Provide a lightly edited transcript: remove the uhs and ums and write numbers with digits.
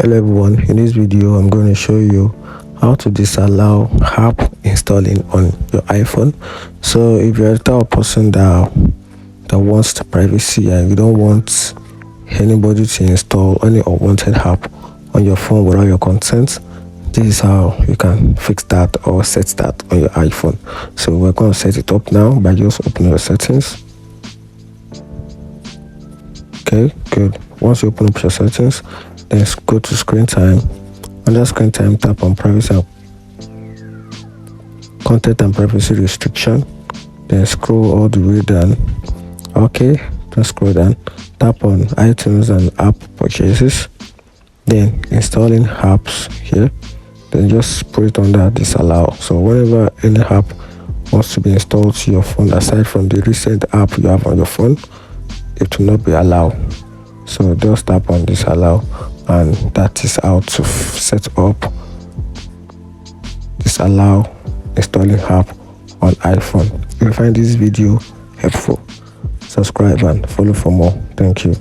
Hello everyone, in this video I'm going to show you how to disallow app installing on your iPhone. So if you're the type of person that wants the privacy and you don't want anybody to install any unwanted app on your phone without your consent, this is how you can fix that or set that on your iPhone. So we're going to set it up now by just opening your settings. Okay, good. Once you open up your settings, then go to screen time. Under screen time, tap on privacy and content and privacy restriction, then scroll all the way down. Okay, just scroll down, tap on iTunes and app purchases, then installing apps here, then just put it under disallow. So whenever any app wants to be installed to your phone aside from the recent app you have on your phone, it will not be allowed. So just tap on disallow, and that is how to set up disallow installing app on iPhone. If you find this video helpful, subscribe and follow for more. Thank you.